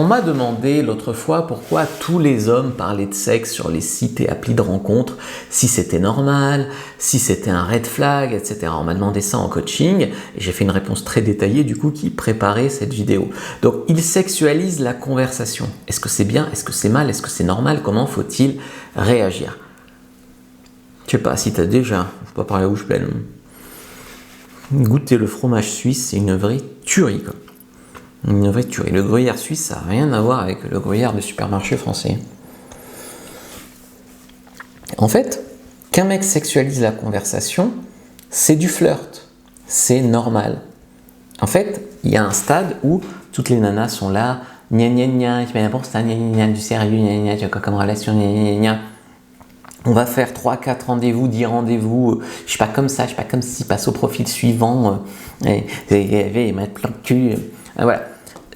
On m'a demandé l'autre fois pourquoi tous les hommes parlaient de sexe sur les sites et applis de rencontres, si c'était normal, si c'était un red flag, etc. On m'a demandé ça en coaching et j'ai fait une réponse très détaillée du coup qui préparait cette vidéo. Donc ils sexualisent la conversation. Est-ce que c'est bien? Est-ce que c'est mal? Est-ce que c'est normal? Comment faut-il réagir? Je sais pas si tu as déjà, je peux pas parler à bouche pleine, goûter le fromage suisse, c'est une vraie tuerie quoi. Une vraie tuerie. Le gruyère suisse, ça n'a rien à voir avec le gruyère de supermarché français. En fait, qu'un mec sexualise la conversation, c'est du flirt. C'est normal. En fait, il y a un stade où toutes les nanas sont là, gna gna gna, tu m'as ça, gna gna gna, du sérieux, gna gna, tu as quoi comme relation, gna gna gna. On va faire 3-4 rendez-vous, 10 rendez-vous, je suis pas comme ça, je suis pas comme si, passe au profil suivant, et mettre plein de cul. Voilà.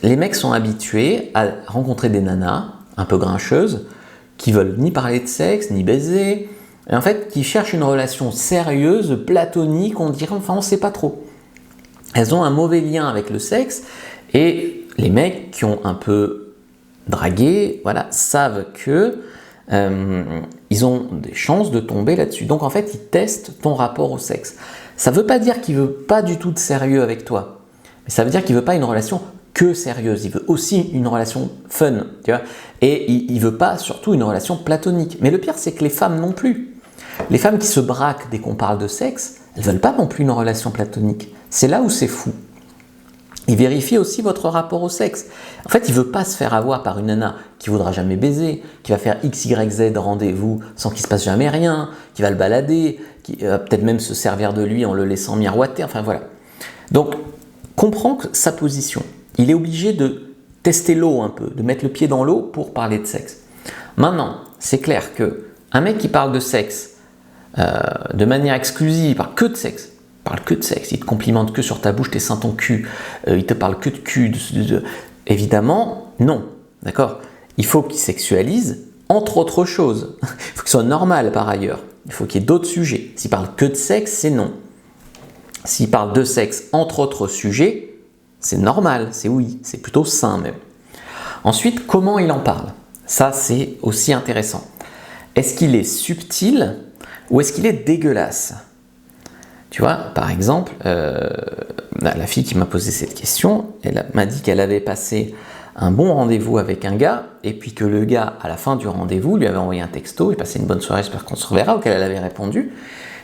Les mecs sont habitués à rencontrer des nanas un peu grincheuses qui veulent ni parler de sexe, ni baiser, et en fait qui cherchent une relation sérieuse, platonique, on dirait, enfin on sait pas trop. Elles ont un mauvais lien avec le sexe et les mecs qui ont un peu dragué, voilà, savent que ils ont des chances de tomber là-dessus. Donc en fait, ils testent ton rapport au sexe. Ça ne veut pas dire qu'il ne veut pas du tout de sérieux avec toi, mais ça veut dire qu'il ne veut pas une relation que sérieuse. Il veut aussi une relation fun, tu vois. Et il ne veut pas surtout une relation platonique. Mais le pire, c'est que les femmes non plus. Les femmes qui se braquent dès qu'on parle de sexe, elles ne veulent pas non plus une relation platonique. C'est là où c'est fou. Il vérifie aussi votre rapport au sexe. En fait, il ne veut pas se faire avoir par une nana qui ne voudra jamais baiser, qui va faire X, Y, Z rendez-vous sans qu'il ne se passe jamais rien, qui va le balader, qui va peut-être même se servir de lui en le laissant miroiter, enfin voilà. Donc, comprends que sa position. Il est obligé de tester l'eau un peu, de mettre le pied dans l'eau pour parler de sexe. Maintenant, c'est clair qu'un mec qui parle de sexe de manière exclusive, il parle que de sexe, il te complimente que sur ta bouche, tes seins, ton cul, il te parle que de cul, évidemment, non, d'accord? Il faut qu'il sexualise, entre autres choses. Il faut qu'il soit normal par ailleurs. Il faut qu'il y ait d'autres sujets. S'il parle que de sexe, c'est non. S'il parle de sexe, entre autres sujets, c'est normal, c'est oui, c'est plutôt sain même. Ensuite, comment il en parle? Ça, c'est aussi intéressant. Est-ce qu'il est subtil ou est-ce qu'il est dégueulasse? Tu vois, par exemple, la fille qui m'a posé cette question, elle m'a dit qu'elle avait passé un bon rendez-vous avec un gars et puis que le gars, à la fin du rendez-vous, lui avait envoyé un texto, il passait une bonne soirée, j'espère qu'on se reverra, auquel elle avait répondu.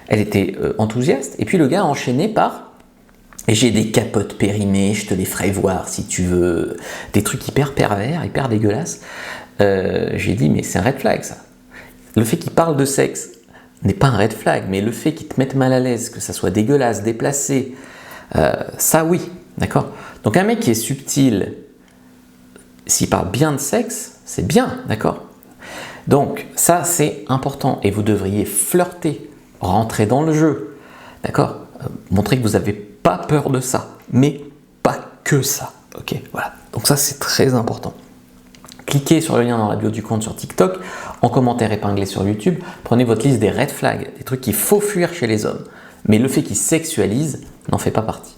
Elle était enthousiaste et puis le gars a enchaîné par « j'ai des capotes périmées, je te les ferai voir si tu veux », des trucs hyper pervers, hyper dégueulasses. J'ai dit « mais c'est un red flag ça ». Le fait qu'il parle de sexe n'est pas un red flag, mais le fait qu'il te mette mal à l'aise, que ça soit dégueulasse, déplacé, ça oui, d'accord? Donc un mec qui est subtil, s'il parle bien de sexe, c'est bien, d'accord? Donc ça c'est important et vous devriez flirter, rentrer dans le jeu, d'accord? Montrer que vous n'avez pas peur de ça, mais pas que ça, ok? Voilà, donc ça c'est très important. Cliquez sur le lien dans la bio du compte sur TikTok, en commentaire épinglé sur YouTube, prenez votre liste des red flags, des trucs qu'il faut fuir chez les hommes. Mais le fait qu'ils sexualisent n'en fait pas partie.